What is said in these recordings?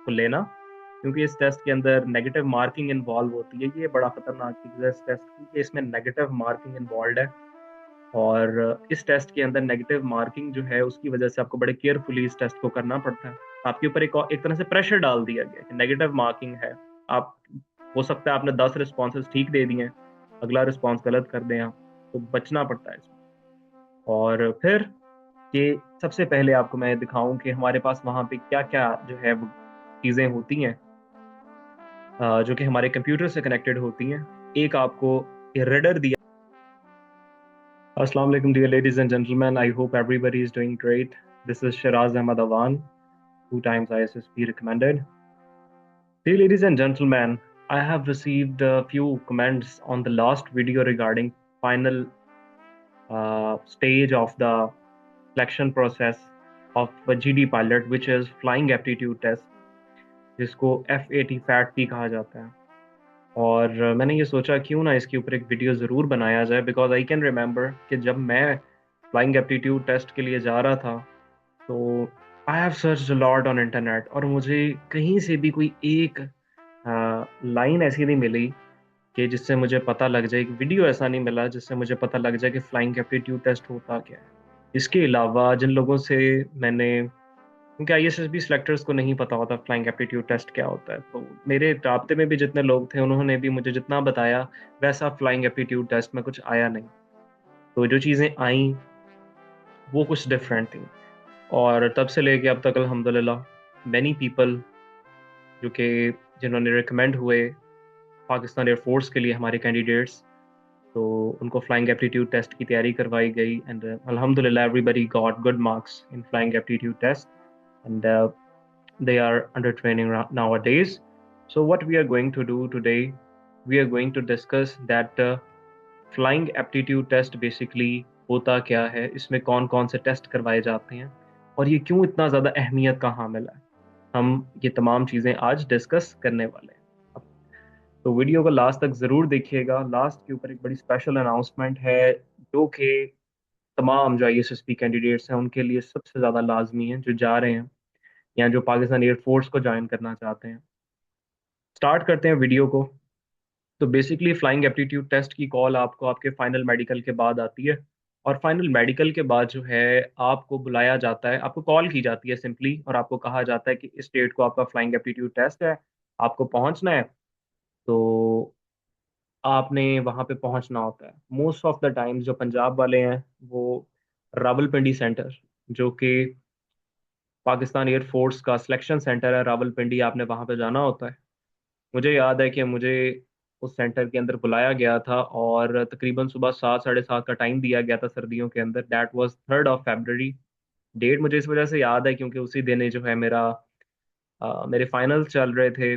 को लेना, क्योंकि इस टेस्ट के अंदर नेगेटिव मार्किंग इन्वॉल्व होती है। ये बड़ा खतरनाक चीज़ है इस टेस्ट की कि इसमें नेगेटिव मार्किंग इन्वॉल्व है। और इस टेस्ट के अंदर नेगेटिव मार्किंग जो है उसकी वजह से आपको बड़े केयरफुली इस टेस्ट को करना पड़ता है। आपके ऊपर एक तरह से प्रेशर डाल दिया गया कि नेगेटिव मार्किंग है। आप हो सकता है आपने 10 रिस्पॉन्सेज ठीक दे दिए हैं, अगला रिस्पॉन्स गलत कर दें आप, तो बचना पड़ता है इसमें। और फिर ये सबसे पहले आपको मैं दिखाऊं कि हमारे पास वहाँ पे क्या क्या जो है वो चीज़ें होती हैं जो कि हमारे कंप्यूटर से कनेक्टेड होती हैं। एक आपको रडर दिया। Assalamu alaikum, dear ladies and gentlemen. I hope everybody is doing great. This is Shiraz Ahmad Awan, 2 times ISSP recommended. Dear ladies and gentlemen, I have received a few comments on the last video regarding final stage of the selection process of a GD pilot, which is flying aptitude test, जिसको FAT FAT कहा जाता है। और मैंने ये सोचा क्यों ना इसके ऊपर एक वीडियो ज़रूर बनाया जाए, बिकॉज आई कैन रिमेंबर कि जब मैं फ्लाइंग एप्टीट्यूड टेस्ट के लिए जा रहा था तो I have search lot on internet, और मुझे कहीं से भी कोई एक लाइन ऐसी नहीं मिली कि जिससे मुझे पता लग जाए, एक वीडियो ऐसा नहीं मिला जिससे मुझे पता लग जाए कि फ्लाइंग एप्टीट्यूड टेस्ट होता क्या है। इसके अलावा जिन लोगों से मैंने, क्योंकि आईएसएसबी सिलेक्टर्स को नहीं पता होता फ्लाइंग एप्टीट्यूड टेस्ट क्या होता है, तो मेरे राब्ते में भी जितने लोग थे उन्होंने भी मुझे जितना बताया वैसा फ्लाइंग एप्टीट्यूड टेस्ट में कुछ आया नहीं। तो जो चीज़ें आई वो कुछ डिफरेंट थी। और तब से लेके अब तक अल्हम्दुलिल्लाह मैनी पीपल जो कि जिन्होंने रिकमेंड हुए पाकिस्तान एयरफोर्स के लिए हमारे कैंडिडेट्स, तो उनको फ्लाइंग एप्टीट्यूड टेस्ट की तैयारी करवाई गई एंड अल्हम्दुलिल्लाह everybody got good marks in flying aptitude test and they are under training nowadays. So what we are going to do today, we are going to discuss that flying aptitude test basically होता क्या है, इसमें कौन कौन से test करवाए जाते हैं और ये क्यों इतना ज़्यादा अहमियत का हामिल है। हम ये तमाम चीज़ें आज डिस्कस करने वाले हैं। तो वीडियो को लास्ट तक ज़रूर देखिएगा। लास्ट के ऊपर एक बड़ी स्पेशल अनाउंसमेंट है जो कि तमाम जो आईएसएसपी कैंडिडेट्स हैं उनके लिए सबसे ज़्यादा लाजमी है, जो जा रहे हैं या जो पाकिस्तान एयरफोर्स को ज्वाइन करना चाहते हैं। स्टार्ट करते हैं वीडियो को। तो बेसिकली फ्लाइंग एप्टीट्यूड टेस्ट की कॉल आपको आपके फाइनल मेडिकल के बाद आती है, और फाइनल मेडिकल के बाद जो है आपको बुलाया जाता है, आपको कॉल की जाती है सिंपली, और आपको कहा जाता है कि इस डेट को आपका फ्लाइंग एप्टीट्यूड टेस्ट है, आपको पहुंचना है। तो आपने वहां पे पहुंचना होता है। मोस्ट ऑफ द टाइम्स जो पंजाब वाले हैं वो रावलपिंडी सेंटर, जो कि पाकिस्तान एयरफोर्स का सिलेक्शन सेंटर है, रावलपिंडी, आपने वहां पे जाना होता है। मुझे याद है कि मुझे उस सेंटर के अंदर बुलाया गया था और तकरीबन सुबह 7 साढ़े 7 का टाइम दिया गया था सर्दियों के अंदर। That was 3rd of February। Date मुझे इस वजह से याद है क्योंकि उसी दिन ही जो है मेरे फाइनल्स चल रहे थे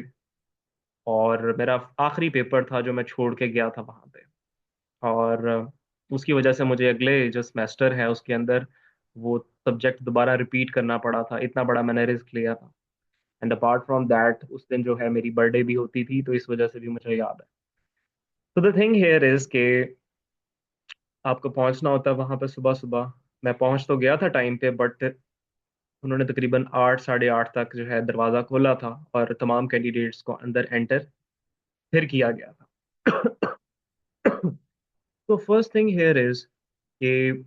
और मेरा आखिरी पेपर था जो मैं छोड़ के गया था वहाँ पे। और उसकी वजह से मुझे अगले जो सेमेस्टर है उसके अंदर वो सब्जेक्ट दोबारा रिपीट करना पड़ा था, इतना बड़ा मैंने रिस्क लिया था। एंड अपार्ट फ्रॉम दैट उस दिन जो है मेरी बर्थडे भी होती थी, तो इस वजह से भी मुझे याद है। तो द थिंग हेयर इज के आपको पहुंचना होता है वहां पे सुबह सुबह। मैं पहुंच तो गया था टाइम पे, बट उन्होंने तकरीबन 8 साढ़े 8 तक जो है दरवाज़ा खोला था और तमाम कैंडिडेट्स को अंदर एंटर फिर किया गया था। तो फर्स्ट थिंग हेयर इज कि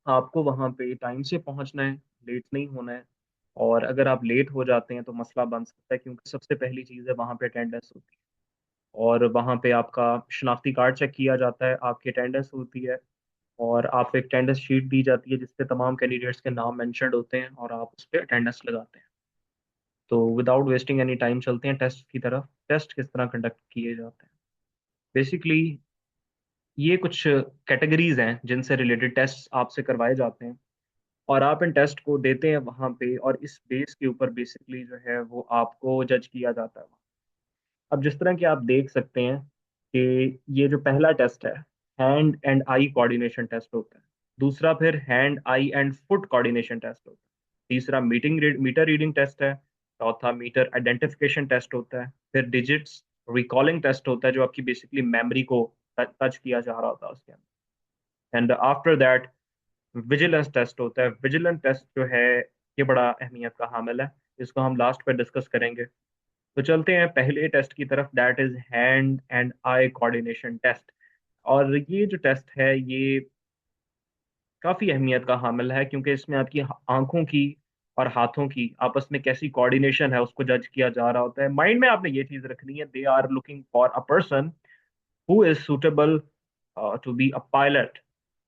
आपको वहां पे टाइम से पहुंचना है, लेट नहीं होना है। और अगर आप लेट हो जाते हैं तो मसला बन सकता है, क्योंकि सबसे पहली चीज़ है वहां पे अटेंडेंस होती है, और वहाँ पे आपका शनाख्ती कार्ड चेक किया जाता है, आपकी अटेंडेंस होती है, और आपको एक अटेंडेंस शीट दी जाती है जिसपे तमाम कैंडिडेट्स के नाम मेंशन्ड होते हैं और आप उस पर अटेंडेंस लगाते हैं। तो विदाउट वेस्टिंग एनी टाइम चलते हैं टेस्ट की तरफ। टेस्ट किस तरह कंडक्ट किए जाते हैं, बेसिकली ये कुछ कैटेगरीज हैं जिनसे रिलेटेड टेस्ट आपसे करवाए जाते हैं, और आप इन टेस्ट को देते हैं वहाँ पे, और इस बेस के ऊपर बेसिकली जो है वो आपको जज किया जाता है। अब जिस तरह कि आप देख सकते हैं कि ये जो पहला टेस्ट है, hand and eye coordination test होता है। दूसरा फिर hand eye and foot coordination test होता है। तीसरा मीटर रीडिंग टेस्ट है। चौथा मीटर आइडेंटिफिकेशन टेस्ट होता है। फिर डिजिट्स रिकॉलिंग टेस्ट होता है, जो आपकी बेसिकली मेमोरी को टच किया जा रहा होता है उसके अंदर। And after that vigilance test होता है। विजिलेंस टेस्ट जो है ये बड़ा अहमियत का हामिल है। इसको हम लास्ट पे डिस्कस करेंगे। तो चलते हैं पहले टेस्ट की तरफ, that is hand and eye coordination test. और ये जो टेस्ट है ये काफ़ी अहमियत का हामिल है, क्योंकि इसमें आपकी आंखों की और हाथों की आपस में कैसी कोऑर्डिनेशन है उसको जज किया जा रहा होता है। माइंड में आपने ये चीज़ रखनी है, they are looking for a person who is suitable to be a pilot,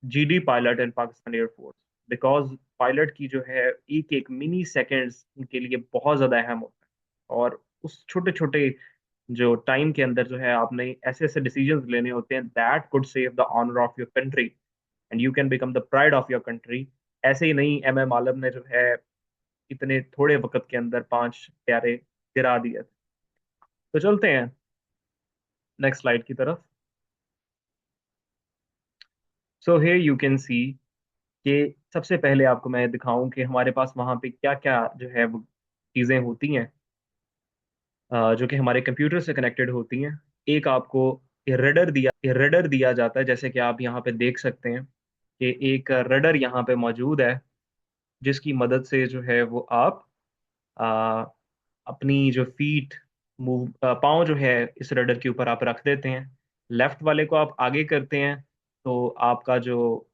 GD pilot in Pakistan Air Force. Because pilot की जो है एक एक मिनी सेकेंड्स उनके लिए बहुत ज़्यादा अहम होता है, और उस छोटे छोटे जो टाइम के अंदर जो है आपने ऐसे ऐसे डिसीजंस लेने होते हैं that could save the honour of your country and you can become the pride of your country. ऐसे ही नहीं, एम एम आलम ने जो है इतने थोड़े वक्त के अंदर 5 प्यारे गिरा दिए थे। तो चलते हैं नेक्स्ट स्लाइड की तरफ। सो here यू कैन सी कि सबसे पहले आपको मैं दिखाऊं कि हमारे पास वहां पे क्या क्या जो है वो चीजें होती हैं, जो कि हमारे कंप्यूटर से कनेक्टेड होती हैं। एक आपको रडर दिया जाता है, जैसे कि आप यहाँ पे देख सकते हैं कि एक रडर यहाँ पे मौजूद है, जिसकी मदद से जो है वो आप आ, अपनी जो फीट मूव पाँव जो है इस रडर के ऊपर आप रख देते हैं। लेफ्ट वाले को आप आगे करते हैं तो आपका जो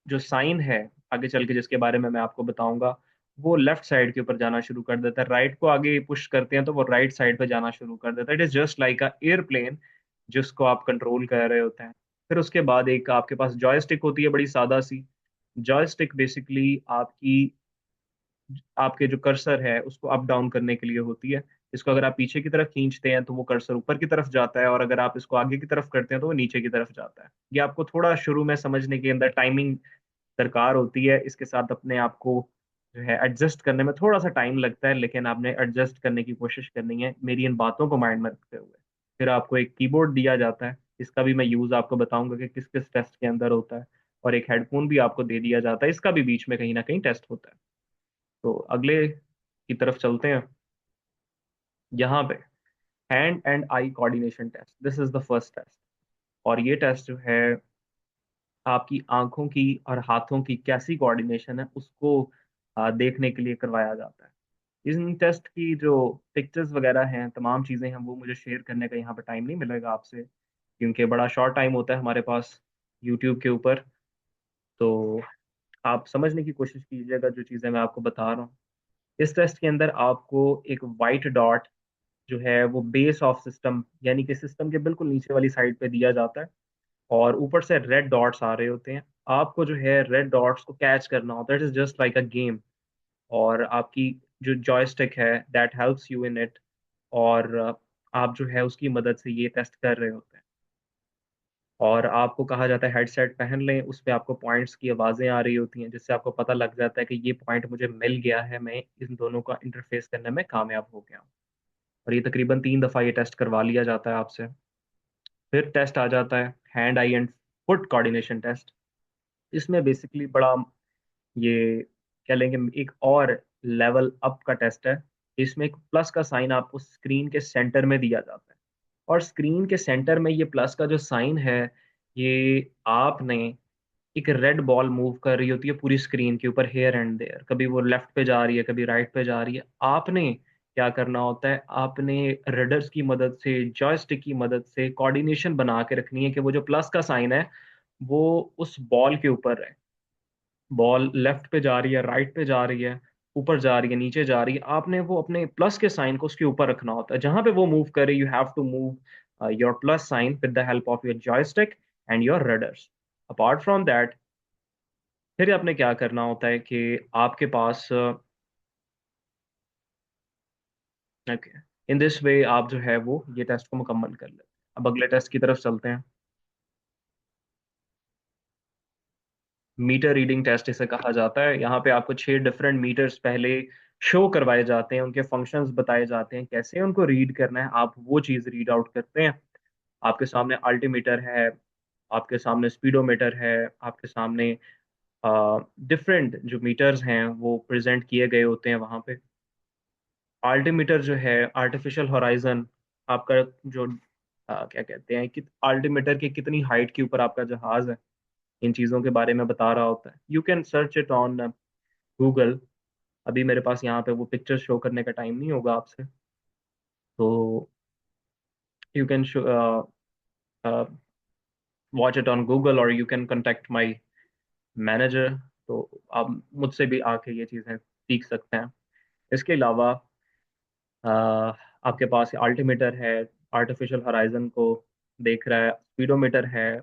जो साइन है आगे चल के, जिसके बारे में मैं आपको बताऊंगा, वो लेफ्ट साइड के ऊपर जाना शुरू कर देता है। राइट को आगे पुश करते हैं तो वो राइट साइड पे जाना शुरू कर देता है। It is just like a airplane जिसको आप कंट्रोल कर रहे होते हैं। फिर उसके बाद एक आपके पास जॉयस्टिक होती है, बड़ी सादा सी। जॉयस्टिक बेसिकली आपकी आपके जो कर्सर है उसको अप डाउन करने के लिए होती है। इसको अगर आप पीछे की तरफ खींचते हैं तो वो कर्सर ऊपर की तरफ जाता है, और अगर आप इसको आगे की तरफ करते हैं तो वो नीचे की तरफ जाता है। ये आपको थोड़ा शुरू में समझने के अंदर टाइमिंग दरकार होती है, इसके साथ अपने आप को जो है एडजस्ट करने में थोड़ा सा टाइम लगता है, लेकिन आपने एडजस्ट करने की कोशिश करनी है मेरी इन बातों को माइंड में रखते हुए। फिर आपको एक कीबोर्ड दिया जाता है, इसका भी मैं यूज़ आपको बताऊंगा कि किस किस टेस्ट के अंदर होता है। और एक हेडफोन भी आपको दे दिया जाता है, इसका भी बीच में कहीं ना कहीं टेस्ट होता है। तो अगले की तरफ चलते हैं। यहाँ पे hand and eye coordination test, this is the first test. और ये टेस्ट जो है आपकी आंखों की और हाथों की कैसी कोऑर्डिनेशन है उसको देखने के लिए करवाया जाता है। इन टेस्ट की जो पिक्चर्स वगैरह हैं, तमाम चीज़ें हैं, वो मुझे शेयर करने का यहाँ पे टाइम नहीं मिलेगा आपसे, क्योंकि बड़ा शॉर्ट टाइम होता है हमारे पास यूट्यूब के ऊपर। तो आप समझने की कोशिश कीजिएगा जो चीज़ें मैं आपको बता रहा हूँ। इस टेस्ट के अंदर आपको एक वाइट डॉट जो है वो बेस ऑफ सिस्टम, यानी कि सिस्टम के बिल्कुल नीचे वाली साइड पे दिया जाता है, और ऊपर से रेड डॉट्स आ रहे होते हैं। आपको जो है रेड डॉट्स को कैच करना होता है, it is just like a game. और आपकी जो जॉयस्टिक है that helps you in it, और आप जो है उसकी मदद से ये टेस्ट कर रहे होते हैं। और आपको कहा जाता है हेडसेट पहन लें, उस पे आपको पॉइंट्स की आवाज़ें आ रही होती हैं, जिससे आपको पता लग जाता है कि ये पॉइंट मुझे मिल गया है, मैं इन दोनों का इंटरफेस करने में कामयाब हो गया हूँ। और ये तकरीबन 3 दफ़ा ये टेस्ट करवा लिया जाता है आपसे। फिर टेस्ट आ जाता है hand eye and foot coordination test. इसमें बेसिकली बड़ा ये क्या लेंगे, एक और लेवल अप का टेस्ट है। इसमें एक प्लस का साइन आपको स्क्रीन के सेंटर में दिया जाता है, और स्क्रीन के सेंटर में ये प्लस का जो साइन है, ये आपने एक रेड बॉल मूव कर रही होती है पूरी स्क्रीन के ऊपर, हेयर एंड देयर, कभी वो लेफ्ट पे जा रही है कभी राइट पे जा रही है। आपने क्या करना होता है, आपने रडर्स की मदद से, जॉयस्टिक की मदद से कोऑर्डिनेशन बना के रखनी है कि वो जो प्लस का साइन है वो उस बॉल के ऊपर है। बॉल लेफ्ट पे जा रही है, राइट पे जा रही है, ऊपर जा रही है, नीचे जा रही है, आपने वो अपने प्लस के साइन को उसके ऊपर रखना होता है। जहां पे वो मूव करे you have to move your plus sign with the help of your joystick and your rudders. Apart from that, फिर आपने क्या करना होता है कि आपके पास ओके, इन दिस वे आप जो है वो ये टेस्ट को मुकम्मल कर लेते हैं। अब अगले टेस्ट की तरफ चलते हैं। मीटर रीडिंग टेस्ट इसे कहा जाता है। यहाँ पे आपको 6 डिफरेंट मीटर्स पहले शो करवाए जाते हैं, उनके फंक्शंस बताए जाते हैं, कैसे उनको रीड करना है, आप वो चीज़ रीड आउट करते हैं। आपके सामने अल्टीमीटर है, आपके सामने स्पीडोमीटर है, आपके सामने डिफरेंट जो मीटर्स हैं वो प्रेजेंट किए गए होते हैं वहाँ पे। अल्टीमीटर जो है आर्टिफिशियल होराइजन, आपका जो क्या कहते हैं कि अल्टीमीटर की कितनी हाइट के ऊपर आपका जहाज है, इन चीज़ों के बारे में बता रहा होता है। You can search it on Google. अभी मेरे पास यहाँ पे वो पिक्चर शो करने का टाइम नहीं होगा आपसे, तो you can watch it on Google और you can contact my manager. तो आप मुझसे भी आके ये चीज़ें सीख सकते हैं। इसके अलावा अ, आपके पास अल्टीमीटर है, आर्टिफिशियल हराइजन को देख रहा है, स्पीडोमीटर है।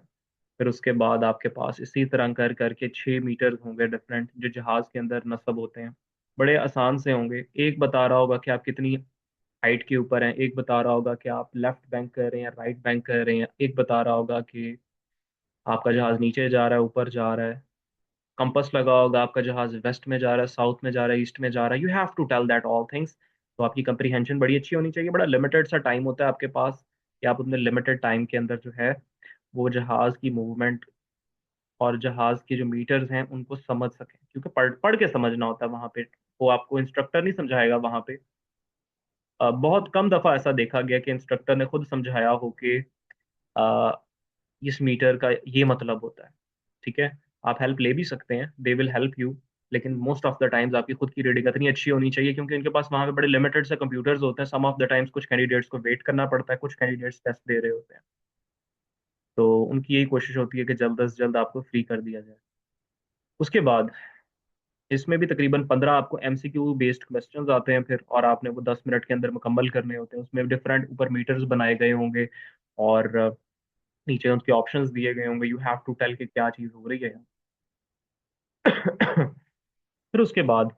फिर उसके बाद आपके पास इसी तरह कर करके 6 मीटर होंगे डिफरेंट, जो जहाज के अंदर नस्ब होते हैं। बड़े आसान से होंगे। एक बता रहा होगा कि आप कितनी हाइट के ऊपर हैं, एक बता रहा होगा कि आप लेफ्ट बैंक कर रहे हैं, राइट बैंक कर रहे हैं, एक बता रहा होगा कि आपका जहाज नीचे जा रहा है, ऊपर जा रहा है। कंपास लगा होगा, आपका जहाज वेस्ट में जा रहा है, साउथ में जा रहा है, ईस्ट में जा रहा है। You have to tell that all things. तो आपकी कंप्रीहेंशन बड़ी अच्छी होनी चाहिए। बड़ा लिमिटेड सा टाइम होता है आपके पास कि आप अपने लिमिटेड टाइम के अंदर जो है वो जहाज की मूवमेंट और जहाज के जो मीटर्स हैं उनको समझ सकें, क्योंकि पढ़ पढ़ के समझना होता है वहां पे। वो आपको इंस्ट्रक्टर नहीं समझाएगा वहां पे। बहुत कम दफा ऐसा देखा गया कि इंस्ट्रक्टर ने खुद समझाया हो कि अ, इस मीटर का ये मतलब होता है। ठीक है, आप हेल्प ले भी सकते हैं, दे विल हेल्प यू। लेकिन मोस्ट ऑफ द टाइम्स आपकी खुद की रीडिंग इतनी अच्छी होनी चाहिए, क्योंकि उनके पास वहाँ पे बड़े लिमिटेड से कंप्यूटर्स होते हैं। सम ऑफ द टाइम्स कुछ कैंडिडेट्स को वेट करना पड़ता है, कुछ कैंडिडेट्स टेस्ट दे रहे होते हैं। तो उनकी यही कोशिश होती है कि जल्द से जल्द आपको फ्री कर दिया जाए। उसके बाद इसमें भी तकरीबन 15 आपको एमसीक्यू बेस्ड क्वेश्चंस आते हैं फिर, और आपने वो 10 मिनट के अंदर मुकम्मल करने होते हैं। उसमें डिफरेंट ऊपर मीटर्स बनाए गए होंगे और नीचे उसके ऑप्शंस दिए गए होंगे। यू हैव टू टेल कि क्या चीज़ हो रही है यहाँ। फिर उसके बाद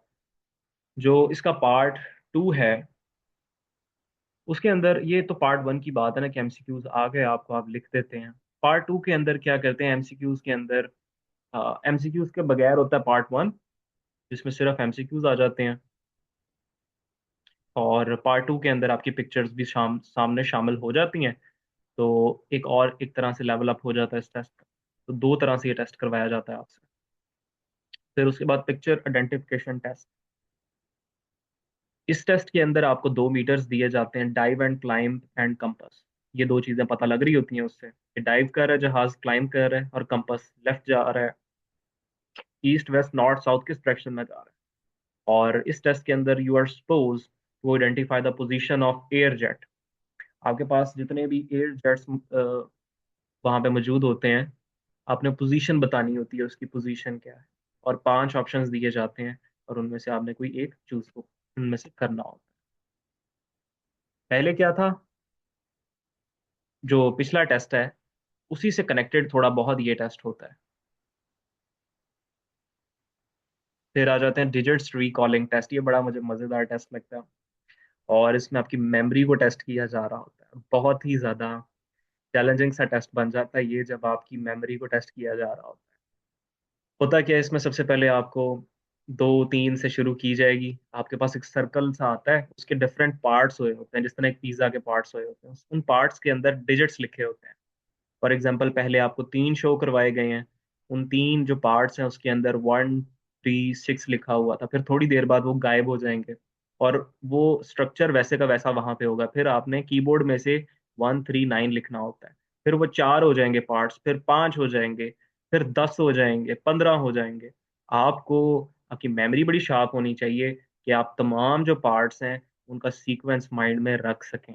जो इसका पार्ट 2 है, उसके अंदर ये तो पार्ट 1 की बात है ना कि एमसीक्यूज आ गए आपको, आप लिख देते हैं। पार्ट 2 के अंदर क्या करते हैं एमसीक्यूज के अंदर? एमसीक्यूज के बगैर होता है पार्ट 1, जिसमें सिर्फ एमसीक्यूज आ जाते हैं। और पार्ट 2 के अंदर आपकी पिक्चर्स भी सामने शामिल हो जाती हैं। तो एक तरह से लेवल अप हो जाता है इस टेस्ट का। तो दो तरह से ये टेस्ट करवाया जाता है आपसे। फिर उसके बाद पिक्चर आइडेंटिफिकेशन टेस्ट। इस टेस्ट के अंदर आपको 2 मीटर्स दिए जाते हैं, dive and climb and compass. ये दो चीजें पता लग रही होती हैं उससे कि डाइव कर रहा है जहाज, क्लाइंब कर रहा है, और कंपास लेफ्ट जा रहा है, ईस्ट वेस्ट नॉर्थ साउथ किस डायरेक्शन में जा रहा है। और इस टेस्ट के अंदर you are suppose to identify the position of air jet. आपके पास जितने भी एयर जेट्स वहां पे मौजूद होते हैं, आपने पोजीशन बतानी होती है, उसकी पोजीशन क्या है। और 5 ऑप्शंस दिए जाते हैं, और उनमें से आपने कोई एक चूज को उनमें से करना होता है। पहले क्या था, जो पिछला टेस्ट है उसी से कनेक्टेड थोड़ा बहुत ये टेस्ट होता है। फिर आ जाते हैं डिजिट्स रिकॉलिंग टेस्ट। ये बड़ा मुझे मजेदार टेस्ट लगता है, और इसमें आपकी मेमोरी को टेस्ट किया जा रहा होता है। बहुत ही ज्यादा चैलेंजिंग सा टेस्ट बन जाता है ये, जब आपकी मेमोरी को टेस्ट किया जा रहा होता है। होता क्या है इसमें, सबसे पहले आपको 2 3 से शुरू की जाएगी। आपके पास एक सर्कल सा आता है, उसके डिफरेंट पार्ट्स हुए होते हैं, जिस तरह एक पिज्जा के पार्ट्स हुए होते हैं, उन पार्ट्स के अंदर डिजिट्स लिखे होते हैं। फॉर एग्जाम्पल पहले आपको 3 शो करवाए गए हैं, उन 3 जो पार्ट्स हैं उसके अंदर 1 3 6 लिखा हुआ था। फिर थोड़ी देर बाद वो गायब हो जाएंगे, और वो स्ट्रक्चर वैसे का वैसा वहां पे होगा। फिर आपने कीबोर्ड में से 1 3 9 लिखना होता है। फिर वो 4 हो जाएंगे पार्ट्स, फिर 5 हो जाएंगे, फिर 10 हो जाएंगे, 15 हो जाएंगे। आपको आपकी मेमोरी बड़ी शार्प होनी चाहिए कि आप तमाम जो पार्ट्स हैं उनका सीक्वेंस माइंड में रख सकें।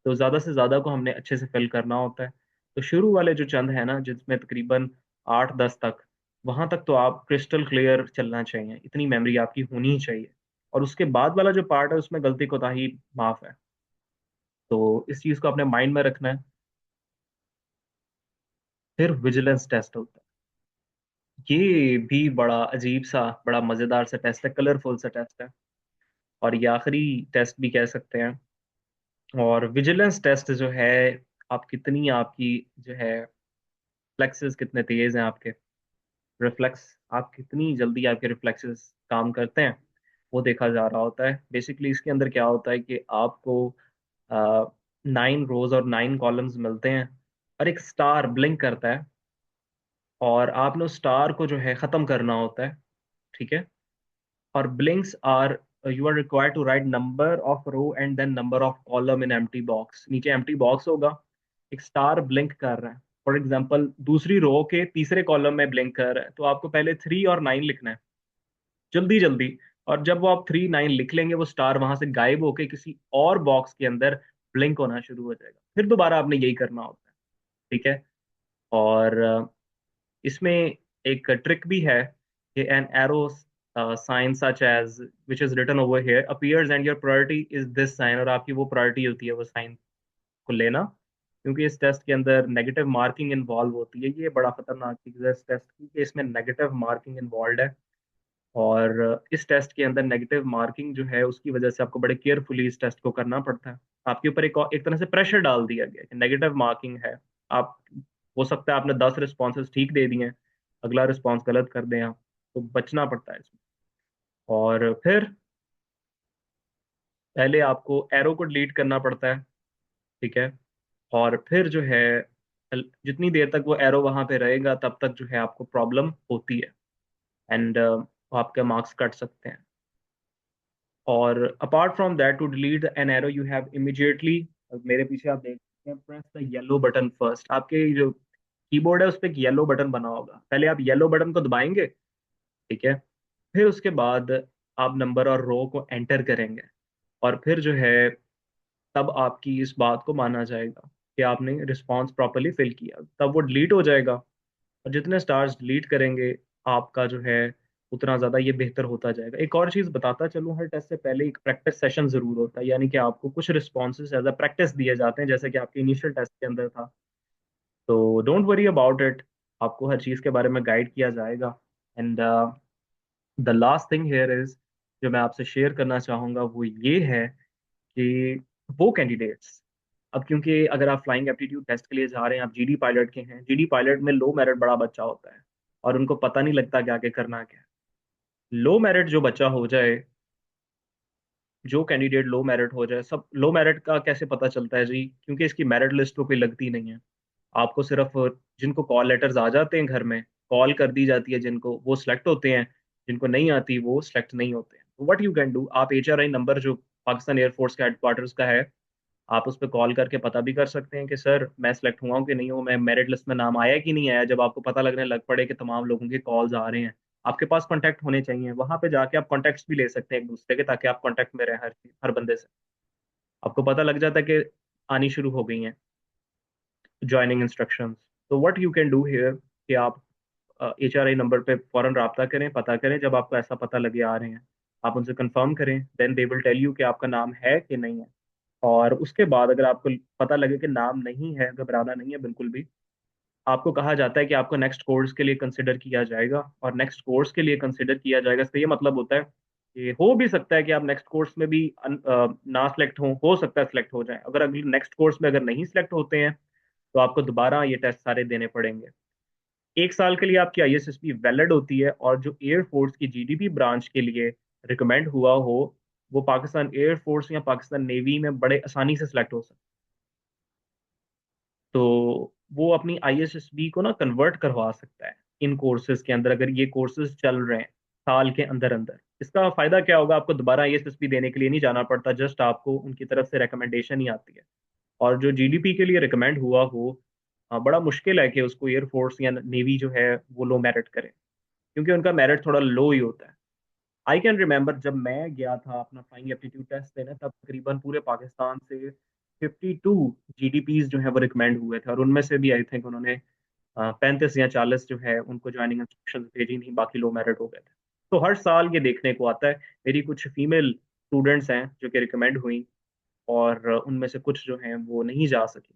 तो ज़्यादा से ज़्यादा को हमने अच्छे से फिल करना होता है। तो शुरू वाले जो चंद है ना, जिसमें तकरीबन 8 10 तक, वहां तक तो आप क्रिस्टल क्लियर चलना चाहिए, इतनी मेमोरी आपकी होनी ही चाहिए। और उसके बाद वाला जो पार्ट है उसमें गलती कोताही माफ है। तो इस चीज को अपने माइंड में रखना है। फिर विजिलेंस टेस्ट होता है। ये भी बड़ा अजीब सा, बड़ा मजेदार सा टेस्ट है, कलरफुल सा टेस्ट है, और ये आखिरी टेस्ट भी कह सकते हैं। और विजिलेंस टेस्ट जो है, आप कितनी आपकी जो है फ्लेक्सेस कितने तेज हैं आपके, रिफ्लेक्स, आप कितनी जल्दी आपके रिफ्लेक्सेस काम करते हैं, वो देखा जा रहा होता है। बेसिकली इसके अंदर क्या होता है कि आपको 9 रोज और 9 कॉलम्स मिलते हैं, और एक स्टार ब्लिंक करता है, और आपने उस स्टार को जो है खत्म करना होता है। ठीक है, और blinks are, you are required to write number of row and then number of column in empty box. नीचे एम्प्टी बॉक्स होगा, एक स्टार ब्लिंक कर रहा है। फॉर एग्जाम्पल दूसरी रो के तीसरे कॉलम में ब्लिंक कर रहा है, तो आपको पहले 3 और 9 लिखना है, जल्दी जल्दी। और जब वो आप 3 9 लिख लेंगे, वो स्टार वहां से गायब होके किसी और बॉक्स के अंदर ब्लिंक होना शुरू हो जाएगा, फिर दोबारा आपने यही करना होता है। ठीक है। और इसमें एक ट्रिक भी है कि an arrow sign such as which is written over here appears and your priority is this sign, और आपकी वो प्रायोरिटी होती है वो साइन को लेना, क्योंकि इस टेस्ट के अंदर नेगेटिव मार्किंग इन्वॉल्व होती है। ये बड़ा खतरनाक चीज़ है इस टेस्ट की, कि इसमें नेगेटिव मार्किंग इन्वॉल्व है। और इस टेस्ट के अंदर नेगेटिव मार्किंग जो है उसकी वजह से आपको बड़े केयरफुली इस टेस्ट को करना पड़ता है। आपके ऊपर एक तरह से प्रेशर डाल दिया गया है कि नेगेटिव मार्किंग है। आप, हो सकता है आपने 10 रिस्पॉन्सेज ठीक दे दिए हैं, अगला रिस्पॉन्स गलत कर दें आप, तो बचना पड़ता है इसमें। और फिर पहले आपको एरो को डिलीट करना पड़ता है। ठीक है। और फिर जो है जितनी देर तक वो एरो वहां पे रहेगा तब तक जो है आपको प्रॉब्लम होती है, एंड आपके मार्क्स कट सकते हैं। और apart from that, to delete an arrow you have immediately, मेरे पीछे आप देख सकते हैं, press the yellow button first. आपके जो कीबोर्ड है उस पर एक येलो बटन बना होगा, पहले आप येलो बटन को दबाएंगे। ठीक है। फिर उसके बाद आप नंबर और रो को एंटर करेंगे, और फिर जो है तब आपकी इस बात को माना जाएगा कि आपने रिस्पॉन्स प्रॉपरली फिल किया, तब वो डिलीट हो जाएगा। और जितने स्टार्स डिलीट करेंगे आपका जो है उतना ज़्यादा ये बेहतर होता जाएगा। एक और चीज़ बताता चलूँ, हर टेस्ट से पहले एक प्रैक्टिस सेशन ज़रूर होता है, यानी कि आपको कुछ रिस्पॉन्सेज एज अ प्रैक्टिस दिए जाते हैं, जैसे कि आपके इनिशियल टेस्ट के अंदर था। तो डोंट वरी अबाउट इट, आपको हर चीज़ के बारे में गाइड किया जाएगा। And the last thing here is, जो मैं आपसे शेयर करना चाहूँगा वो ये है कि वो कैंडिडेट्स, अब क्योंकि अगर आप फ्लाइंग एप्टीट्यूड टेस्ट के लिए जा रहे हैं, आप जीडी पायलट के हैं, जीडी पायलट में लो मेरिट बड़ा बच्चा होता है और उनको पता नहीं लगता कि आगे करना क्या है। लो मेरिट जो बच्चा हो जाए, जो कैंडिडेट लो मेरिट हो जाए, सब लो मेरिट का कैसे पता चलता है जी, क्योंकि इसकी मेरिट लिस्ट तो कोई लगती नहीं है। आपको सिर्फ जिनको कॉल लेटर्स आ जाते हैं घर में, कॉल कर दी जाती है जिनको, वो सिलेक्ट होते हैं, जिनको नहीं आती वो सिलेक्ट नहीं होते हैं। तो व्हाट यू कैन डू, आप HRI नंबर जो पाकिस्तान एयरफोर्स के हेडक्वार्टर्स का है, आप उस पर कॉल करके पता भी कर सकते हैं कि सर मैं सिलेक्ट हुआ हूँ कि नहीं हूँ, मैं मेरिट लिस्ट में नाम आया कि नहीं आया। जब आपको पता लगने लग पड़े कि तमाम लोगों के कॉल्स आ रहे हैं, आपके पास कॉन्टैक्ट होने चाहिए, वहां पे जाके आप कॉन्टैक्ट्स भी ले सकते हैं एक दूसरे के, ताकि आप कॉन्टैक्ट में रहें हर बंदे से। आपको पता लग जाता है कि आनी शुरू हो गई हैं ज्वाइनिंग इंस्ट्रक्शंस। तो what you can do here कि आप HRI नंबर पे फौरन राब्ता करें, पता करें, जब आपको ऐसा पता लगे आ रहे हैं आप उनसे कंफर्म करें, then they will tell you कि आपका नाम है कि नहीं है। और उसके बाद अगर आपको पता लगे कि नाम नहीं है, घबराना नहीं है बिल्कुल भी। आपको कहा जाता है कि आपको नेक्स्ट कोर्स के लिए कंसिडर किया जाएगा, और नेक्स्ट कोर्स के लिए कंसिडर किया जाएगा इसका ये मतलब होता है कि हो भी सकता है कि आप नेक्स्ट कोर्स में भी ना सिलेक्ट हो सकता है सिलेक्ट हो जाए। अगर अगले नेक्स्ट कोर्स में अगर नहीं सिलेक्ट होते हैं तो आपको दोबारा ये टेस्ट सारे देने पड़ेंगे। 1 साल के लिए आपकी ISSB वैलिड होती है, और जो एयरफोर्स की GDP ब्रांच के लिए रिकमेंड हुआ हो, वो पाकिस्तान एयरफोर्स या पाकिस्तान नेवी में बड़े आसानी से सिलेक्ट हो सकता है। तो वो अपनी ISSB को ना कन्वर्ट करवा सकता है इन कोर्सेज के अंदर, अगर ये कोर्सेज चल रहे हैं साल के अंदर अंदर। इसका फायदा क्या होगा, आपको दोबारा ISSB देने के लिए नहीं जाना पड़ता, जस्ट आपको उनकी तरफ से रिकमेंडेशन ही आती है। और जो GDP के लिए रिकमेंड हुआ हो, बड़ा मुश्किल है कि उसको एयरफोर्स या नेवी जो है वो लो मेरिट करे, क्योंकि उनका मेरिट थोड़ा लो ही होता है। आई कैन रिमेम्बर जब मैं गया था अपना फ्लाइंग एप्टीट्यूड टेस्ट देने, तब तकरीबन पूरे पाकिस्तान से 52 GDPs जो है वो रिकमेंड हुए थे, और उनमें से भी आई थिंक उन्होंने 35 या 40 जो है उनको ज्वाइनिंग इंस्ट्रक्शन भेजी, नहीं बाकी लो मेरिट हो गए थे। तो हर साल ये देखने को आता है। मेरी कुछ फीमेल स्टूडेंट्स हैं जो कि रिकमेंड हुई, और उनमें से कुछ जो हैं वो नहीं जा सकी।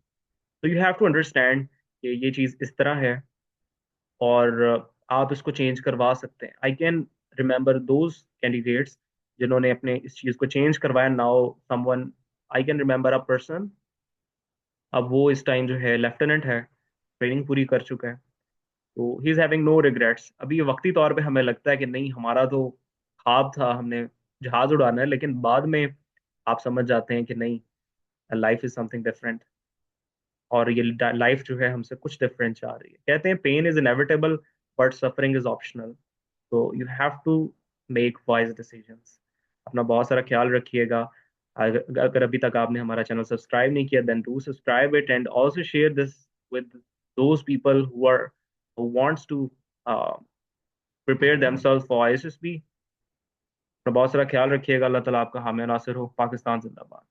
तो यू हैव टू अंडरस्टैंड कि ये चीज़ इस तरह है, और आप इसको चेंज करवा सकते हैं। I can remember those candidates जिन्होंने अपने इस चीज़ को चेंज करवाया। Now someone, I can remember a person, अब वो इस टाइम जो है लेफ्टिनेंट है, ट्रेनिंग पूरी कर चुका है। तो he is having no regrets. अभी ये वक्ती तौर पे हमें लगता है कि नहीं, हमारा तो ख्वाब था, हमने जहाज उड़ाना है, लेकिन बाद में आप समझ जाते हैं कि नहीं, लाइफ इज समथिंग डिफरेंट, और ये लाइफ जो है हमसे कुछ डिफरेंट चाह रही है। कहते हैं pain is inevitable but suffering is optional. तो you have to make wise decisions. अपना बहुत सारा ख्याल रखिएगा। अगर अभी तक आपने हमारा चैनल सब्सक्राइब नहीं किया, then do subscribe it, and also share this with those people who wants to prepare themselves for ISSB अपना बहुत सारा ख्याल रखिएगा। अल्लाह ताला आपका हामी और नासिर हो। पाकिस्तान जिंदाबाद।